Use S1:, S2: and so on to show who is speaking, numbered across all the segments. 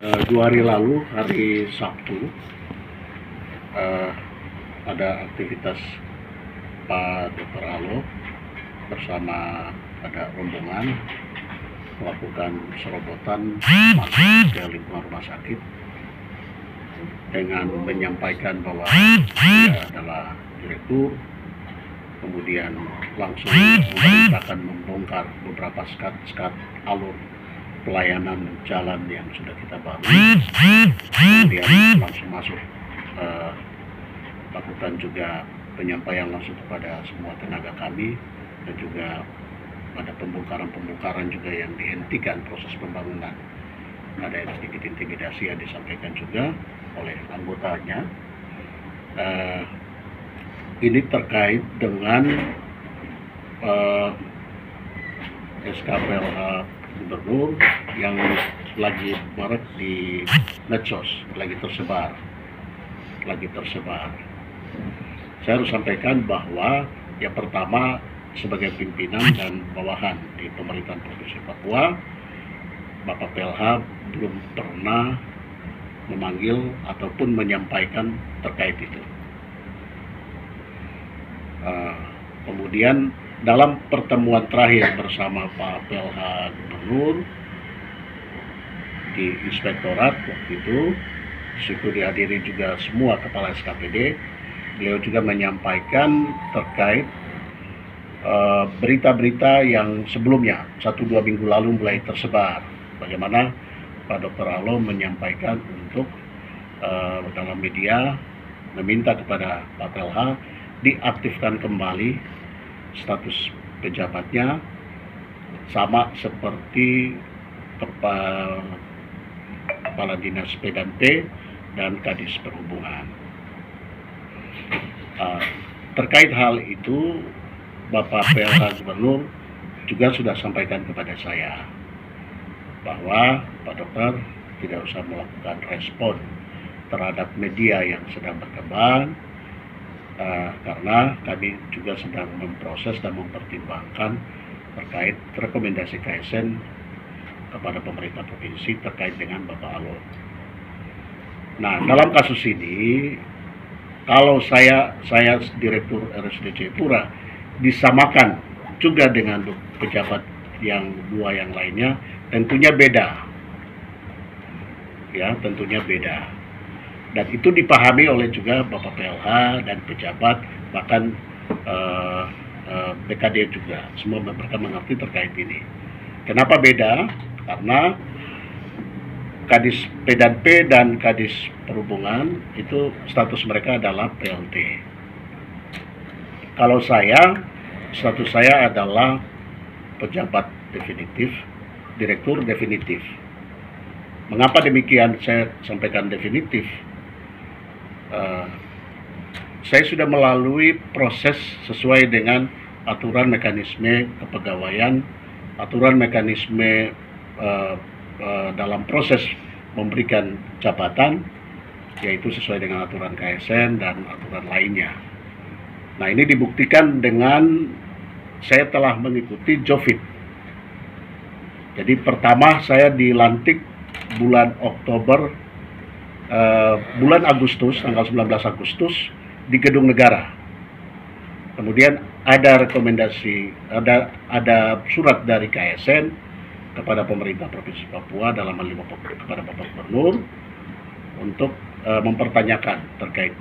S1: 2 hari lalu, hari Sabtu, ada aktivitas Pak Dr. Alo bersama ada rombongan melakukan serobotan masuk ke lingkungan rumah sakit dengan menyampaikan bahwa dia adalah direktur, kemudian langsung memerintahkan membongkar beberapa skat alur pelayanan jalan yang sudah kita bangun, kemudian langsung masuk lakukan juga penyampaian langsung kepada semua tenaga kami, dan juga ada pembongkaran juga yang dihentikan proses pembangunan. Ada sedikit intimidasi yang disampaikan juga oleh anggotanya. Ini terkait dengan SKPLH Gubernur yang lagi marak di medsos, lagi tersebar. Saya harus sampaikan bahwa yang pertama, sebagai pimpinan dan bawahan di pemerintahan Provinsi Papua, Bapak PLH belum pernah memanggil ataupun menyampaikan terkait itu. Kemudian dalam pertemuan terakhir bersama Pak PLH Gubernur di Inspektorat waktu itu, situ dihadiri juga semua kepala SKPD, beliau juga menyampaikan terkait berita-berita yang sebelumnya 1-2 minggu lalu mulai tersebar, bagaimana Pak Dr. Alo menyampaikan untuk dalam media meminta kepada Pak PLH diaktifkan kembali status pejabatnya sama seperti Kepala Dinas P&P dan Kadis Perhubungan. Terkait hal itu, Bapak PLH Gubernur juga sudah sampaikan kepada saya bahwa Pak Dokter tidak usah melakukan respon terhadap media yang sedang berkembang, karena kami juga sedang memproses dan mempertimbangkan terkait rekomendasi KSN kepada pemerintah provinsi terkait dengan Bapak Alo. Nah, dalam kasus ini, kalau saya Direktur RSUD Jayapura disamakan juga dengan pejabat yang 2 yang lainnya, tentunya beda. Ya, tentunya beda. Dan itu dipahami oleh juga Bapak PLH dan pejabat, bahkan BKD juga. Semua mereka mengerti terkait ini. Kenapa beda? Karena Kadis P&P dan Kadis Perhubungan itu status mereka adalah PLT. Kalau status saya adalah pejabat definitif, direktur definitif. Mengapa demikian saya sampaikan definitif? Saya sudah melalui proses sesuai dengan aturan mekanisme kepegawaian, aturan mekanisme dalam proses memberikan jabatan, yaitu sesuai dengan aturan KSN dan aturan lainnya. Nah, ini dibuktikan dengan saya telah mengikuti Jovit. Jadi pertama saya dilantik bulan bulan Agustus, tanggal 19 Agustus di Gedung Negara. Kemudian ada rekomendasi, ada surat dari KSN kepada pemerintah Provinsi Papua, dalam hal ini kepada Bapak Gubernur, untuk mempertanyakan terkait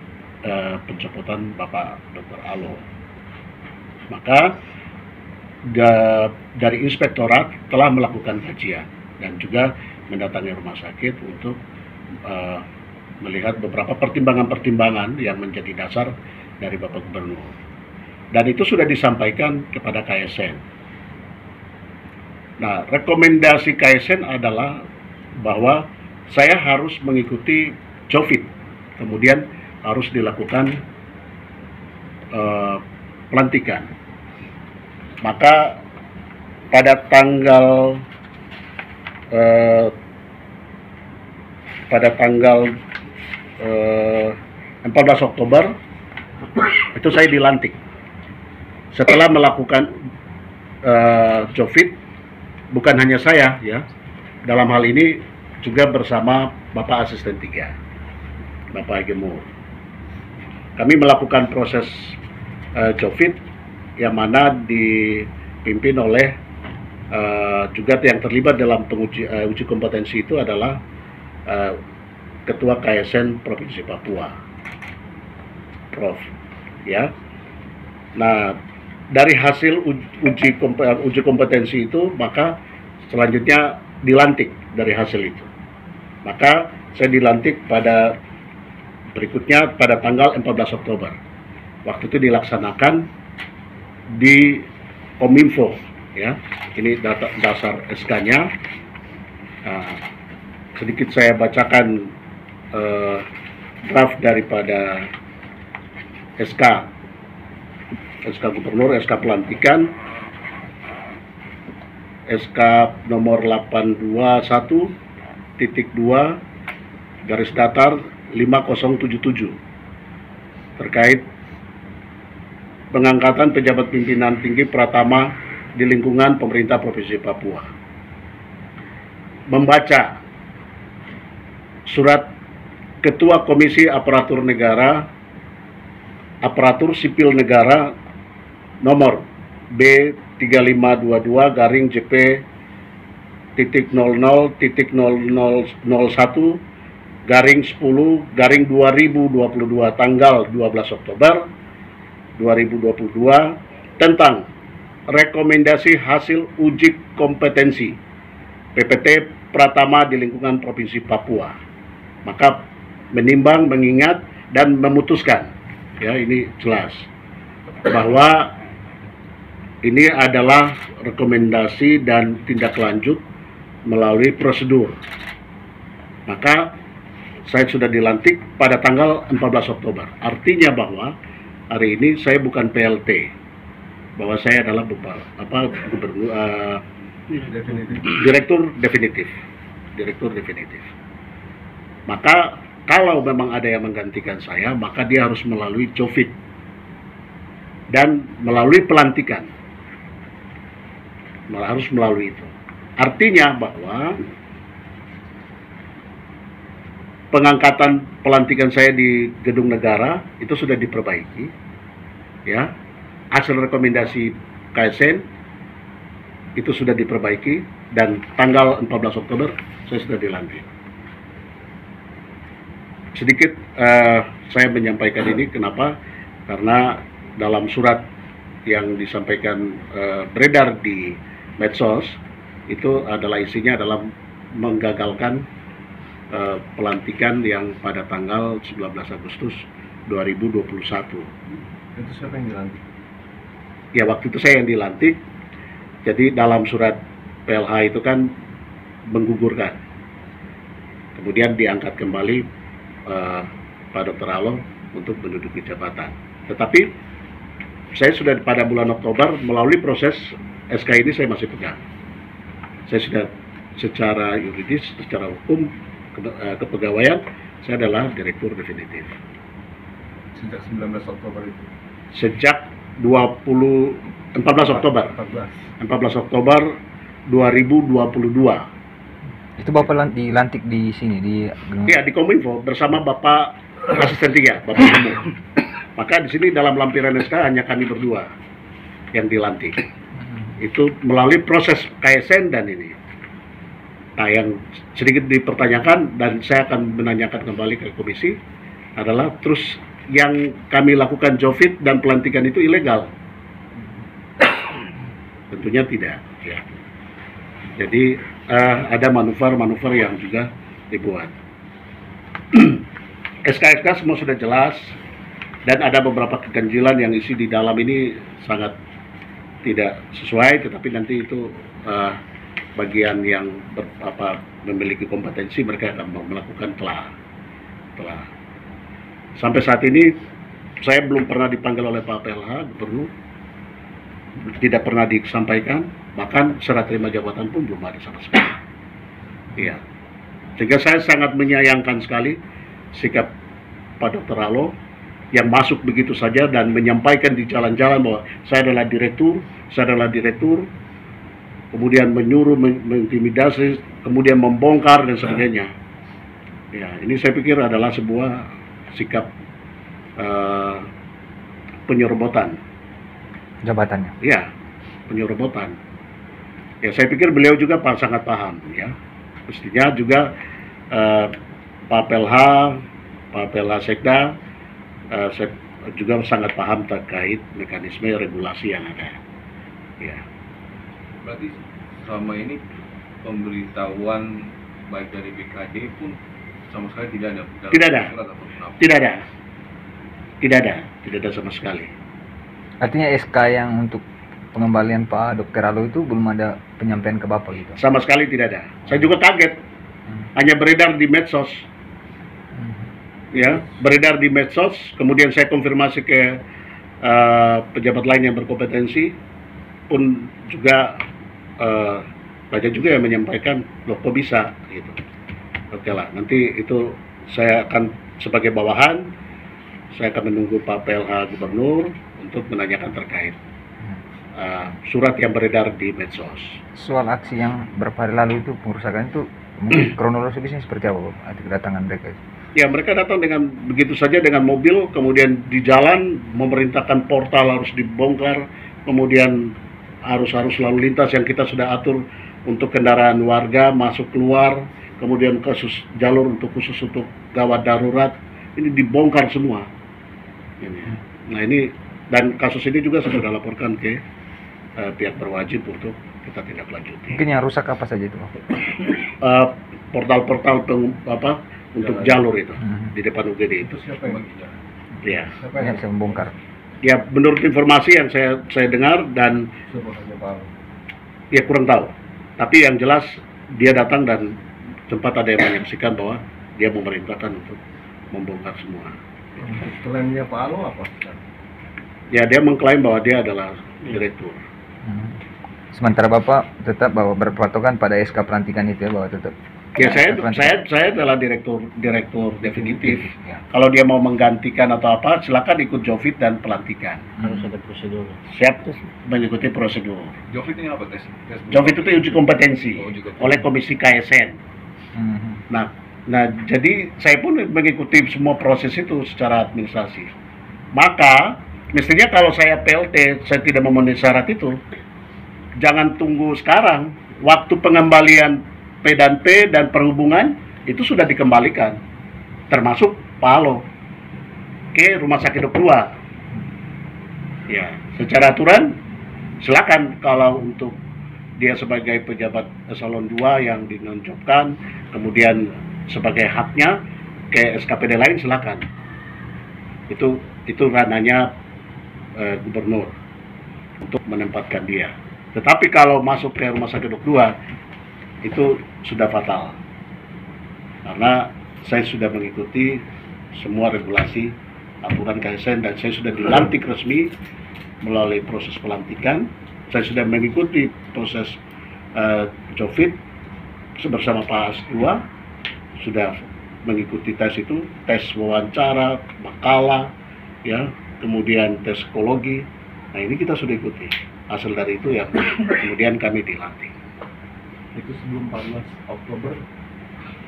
S1: pencopotan Bapak Dr. Alo. Maka dari Inspektorat telah melakukan kajian dan juga mendatangi rumah sakit untuk melihat beberapa pertimbangan-pertimbangan yang menjadi dasar dari Bapak Gubernur. Dan itu sudah disampaikan kepada KSN. Nah, rekomendasi KSN adalah bahwa saya harus mengikuti Jovit, kemudian harus dilakukan pelantikan. Maka pada tanggal 14 Oktober itu saya dilantik. Setelah melakukan Jovit, bukan hanya saya ya, dalam hal ini juga bersama Bapak Asisten 3, Bapak Gemur. Kami melakukan proses JOVID yang mana dipimpin oleh juga yang terlibat dalam uji kompetensi itu adalah Ketua KSN Provinsi Papua, Prof. Ya. Nah, dari hasil uji kompetensi itu, maka selanjutnya dilantik dari hasil itu. Maka saya dilantik pada berikutnya pada tanggal 14 Oktober. Waktu itu dilaksanakan di Kominfo, ya. Ini dasar SK-nya. Sedikit saya bacakan draft daripada SK Gubernur, SK Pelantikan, SK nomor 821.2 garis datar 5077 terkait pengangkatan pejabat pimpinan tinggi Pratama di lingkungan pemerintah Provinsi Papua. Membaca surat Ketua Komisi Aparatur Sipil Negara nomor B3522-JP.0001/10/2022 tanggal 12 Oktober 2022 tentang rekomendasi hasil uji kompetensi PPT Pratama di lingkungan Provinsi Papua. Maka menimbang, mengingat, dan memutuskan, ya, ini jelas bahwa ini adalah rekomendasi dan tindak lanjut melalui prosedur. Maka saya sudah dilantik pada tanggal 14 Oktober. Artinya bahwa hari ini saya bukan PLT, bahwa saya adalah gubernur, direktur definitif. Maka kalau memang ada yang menggantikan saya, maka dia harus melalui JOVID dan melalui pelantikan. Harus melalui itu. Artinya bahwa pengangkatan pelantikan saya di Gedung Negara itu sudah diperbaiki, ya. Hasil rekomendasi KSN itu sudah diperbaiki dan tanggal 14 Oktober saya sudah dilantik. Sedikit saya menyampaikan ini kenapa? Karena dalam surat yang disampaikan beredar di medsos itu adalah isinya adalah menggagalkan pelantikan yang pada tanggal 19 Agustus 2021.
S2: Itu siapa yang dilantik?
S1: Ya, waktu itu saya yang dilantik. Jadi dalam surat PLH itu kan menggugurkan. Kemudian diangkat kembali Pak Dr. Aloh untuk menduduki jabatan. Tetapi saya sudah pada bulan Oktober melalui proses SK ini saya masih pegang. Saya sudah secara yuridis, secara hukum, kepegawaian, saya adalah direktur definitif.
S2: Sejak 19 Oktober itu?
S1: Sejak 14 Oktober 2022.
S3: Itu Bapak dilantik di sini di
S1: Iya, di Kominfo bersama Bapak Asisten 3, Bapak Gemur. Maka di sini dalam lampiran SK hanya kami berdua yang dilantik. Itu melalui proses KSN dan ini. Nah, yang sedikit dipertanyakan dan saya akan menanyakan kembali ke komisi adalah terus yang kami lakukan JOVID dan pelantikan itu ilegal? Tentunya tidak, ya. Jadi ada manuver-manuver yang juga dibuat. SK-SK semua sudah jelas dan ada beberapa keganjilan yang isi di dalam ini sangat tidak sesuai, tetapi nanti itu bagian yang memiliki kompetensi mereka akan melakukan telah. Sampai saat ini saya belum pernah dipanggil oleh Pak PLH Gubernur, tidak pernah disampaikan, bahkan serah terima jabatan pun belum ada sama sekali. Iya, sehingga saya sangat menyayangkan sekali sikap Pak Dr. Aloh yang masuk begitu saja dan menyampaikan di jalan-jalan bahwa saya adalah direktur, kemudian menyuruh, mengintimidasi, kemudian membongkar dan sebagainya. Ya, ini saya pikir adalah sebuah sikap penyerobotan.
S3: Jabatannya.
S1: Ya, penyerobotan. Ya, saya pikir beliau juga sangat paham, ya. Mestinya juga Pak PLH Sekda juga sangat paham terkait mekanisme regulasi yang ada. Ya.
S2: Berarti selama ini pemberitahuan baik dari BKD pun sama sekali tidak ada.
S1: Tidak ada.
S2: Surat ataupun apa?
S1: Tidak ada. Tidak ada sama sekali.
S3: Artinya SK yang untuk pengembalian Pak Dr. Alo itu belum ada penyampaian ke Bapak gitu.
S1: Sama sekali tidak ada. Saya juga kaget. Hanya beredar di medsos. Ya, beredar di medsos, kemudian saya konfirmasi ke pejabat lain yang berkompetensi, pun juga banyak juga yang menyampaikan, loh kok bisa gitu. Oke lah, nanti itu saya akan sebagai bawahan, saya akan menunggu Pak PLH Gubernur untuk menanyakan terkait surat yang beredar di medsos.
S3: Soal aksi yang beberapa hari lalu itu, pengerusakan itu, mungkin kronologisnya seperti apa Bapak? Arti kedatangan mereka itu?
S1: Ya, mereka datang dengan begitu saja dengan mobil, kemudian di jalan memerintahkan portal harus dibongkar, kemudian arus lalu lintas yang kita sudah atur untuk kendaraan warga masuk keluar, kemudian jalur khusus untuk gawat darurat, ini dibongkar semua. Nah ini, dan kasus ini juga sudah dilaporkan ke pihak berwajib untuk kita tindak lanjuti.
S3: Mungkin yang rusak apa saja itu Pak?
S1: Portal-portal untuk jalur itu di depan UGD itu.
S2: Itu siapa yang bagi jalan?
S1: Ya.
S2: Siapa
S3: Yang
S2: yang
S3: bisa membongkar.
S1: Ya, menurut informasi yang saya dengar dan
S2: Supervisor Pak Alo?
S1: ya kurang tahu. Tapi yang jelas dia datang dan sempat ada yang menyaksikan bahwa dia memerintahkan untuk membongkar semua.
S2: Klaimnya Pak Alo apa?
S1: Ya, dia mengklaim bahwa dia adalah direktur.
S3: Sementara Bapak tetap bahwa berpatokan pada SK pelantikan itu ya, bahwa tetap.
S1: Ya, saya adalah direktur definitif.
S3: Ya.
S1: Kalau dia mau menggantikan atau apa, silakan ikut Jovit dan pelantikan.
S4: Harus ada prosedur.
S1: Siap mengikuti prosedur.
S2: Jovit ini apa tes?
S1: Jovit itu uji kompetensi
S2: Oh, uji kompetensi.
S1: oleh Komisi KSN. Nah, jadi saya pun mengikuti semua proses itu secara administrasi. Maka mestinya kalau saya PLT, saya tidak memenuhi syarat itu, jangan tunggu sekarang. Waktu pengembalian P dan perhubungan itu sudah dikembalikan, termasuk Pak Alo ke Rumah Sakit Dok 2. Ya, secara aturan silakan kalau untuk dia sebagai pejabat eselon 2 yang dinonjolkan, kemudian sebagai haknya ke SKPD lain silakan. Itu ranahnya gubernur untuk menempatkan dia. Tetapi kalau masuk ke Rumah Sakit Dok 2 itu sudah fatal, karena saya sudah mengikuti semua regulasi aturan KSN dan saya sudah dilantik resmi melalui proses pelantikan. Saya sudah mengikuti proses Jovit bersama Pak Asdua, sudah mengikuti tes itu, tes wawancara, makalah, ya, kemudian tes psikologi. Nah ini kita sudah ikuti. Hasil dari itu yang kemudian kami dilantik.
S2: Itu sebelum 14 Oktober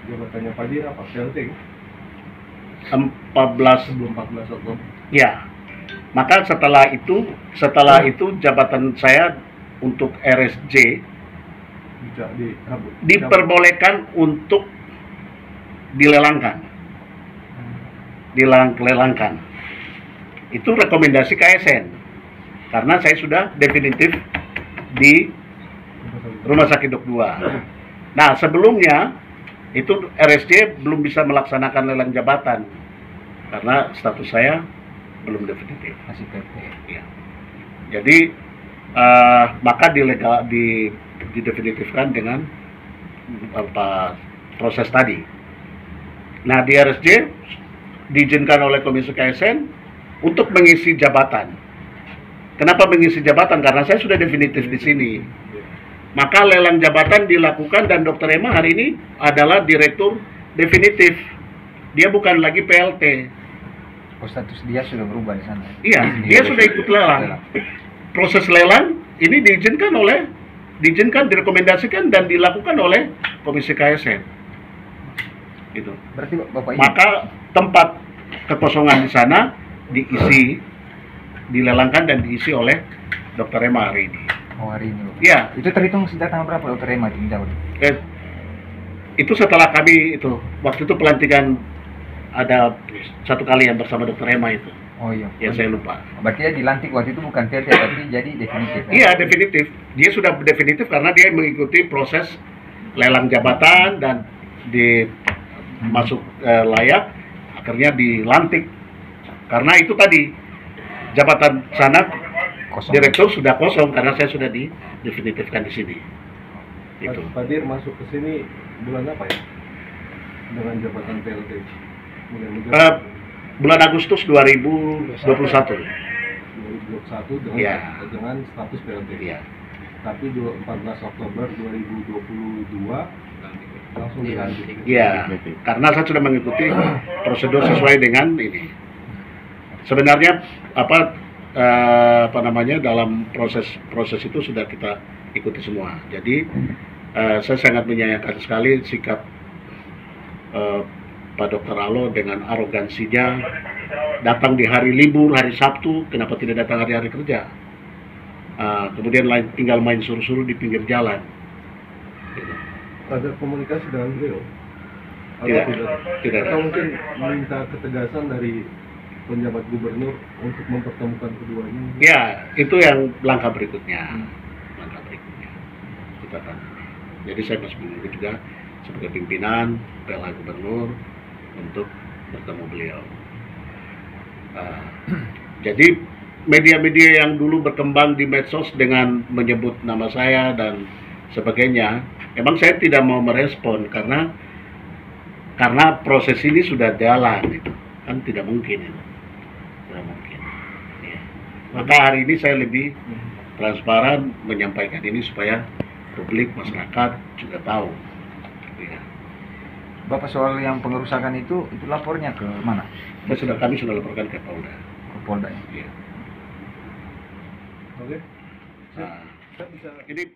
S2: jabatannya Pak Dira apa? PLT?
S1: 14
S2: Sebelum 14 Oktober.
S1: ya. Maka setelah itu jabatan saya untuk RSJ diperbolehkan untuk dilelangkan. Itu rekomendasi KSN. Karena saya sudah definitif di Rumah Sakit Dok 2. Nah, sebelumnya itu RSJ belum bisa melaksanakan lelang jabatan karena status saya belum definitif.
S3: Masih PP.
S1: Ya. Jadi maka didefinitifkan dengan proses tadi. Nah, di RSJ diizinkan oleh Komisi KSN untuk mengisi jabatan. Kenapa mengisi jabatan? Karena saya sudah definitif di sini. Maka lelang jabatan dilakukan dan Dr. Emma hari ini adalah direktur definitif. Dia bukan lagi PLT.
S3: Oh, status dia sudah berubah di sana.
S1: Iya, dia sudah ikut lelang. Proses lelang ini diizinkan oleh diizinkan, direkomendasikan dan dilakukan oleh Komisi KSN. Gitu.
S3: Berarti Bapak ini
S1: Maka tempat kekosongan di sana dilelangkan dan diisi oleh Dr. Rema hari ini.
S3: hari ini Bapak.
S1: Iya,
S3: Itu terhitung sejak tanggal berapa Dokter Rema itu menjawab?
S1: itu setelah kami itu waktu itu pelantikan ada satu kali yang bersama Dr. Rema itu.
S3: Oh iya.
S1: Ya saya lupa.
S3: Berarti dia dilantik waktu itu bukan PLT tapi jadi definitif. Ya?
S1: Iya definitif. Dia sudah definitif karena dia mengikuti proses lelang jabatan dan masuk layak, akhirnya dilantik. Karena itu tadi jabatan sana
S3: Kosong.
S1: direktur sudah kosong karena saya sudah didefinitifkan di sini. Itu.
S4: Pak Dir masuk ke sini bulan apa ya? Dengan jabatan PLT.
S1: Bulan Agustus 2021.
S4: 2021 dengan
S1: Iya.
S4: dengan status PLT.
S1: Iya.
S4: Tapi 14 Oktober 2022 langsung dilantik.
S1: Iya, karena saya sudah mengikuti prosedur sesuai dengan ini. Sebenarnya apa namanya dalam proses itu sudah kita ikuti semua. Jadi saya sangat menyayangkan sekali sikap Pak Dr. Aloh dengan arogansinya datang di hari libur, hari Sabtu, kenapa tidak datang hari-hari kerja? Kemudian tinggal main suruh-suruh di pinggir jalan. Gitu.
S4: Ada komunikasi dengan beliau?
S1: Tidak, tidak ada.
S4: Atau mungkin minta ketegasan dari penjabat gubernur untuk mempertemukan keduanya?
S1: Ya, itu yang langkah berikutnya. Langkah berikutnya. Kita akan. Jadi saya masih menunggu juga sebagai pimpinan PLH Gubernur untuk bertemu beliau. Jadi media-media yang dulu berkembang di medsos dengan menyebut nama saya dan sebagainya, emang saya tidak mau merespon karena proses ini sudah jalan, itu kan tidak mungkin itu. Tidak mungkin. Ya. Maka hari ini saya lebih transparan menyampaikan ini supaya publik masyarakat juga tahu. Ya.
S3: Bapak soal yang pengerusakan itu lapornya ke mana?
S1: Kami sudah laporkan ke Polda.
S3: Ke Polda. Ya?
S1: Ya.
S4: Oke.
S1: Nah,
S4: Saya bisa
S1: ini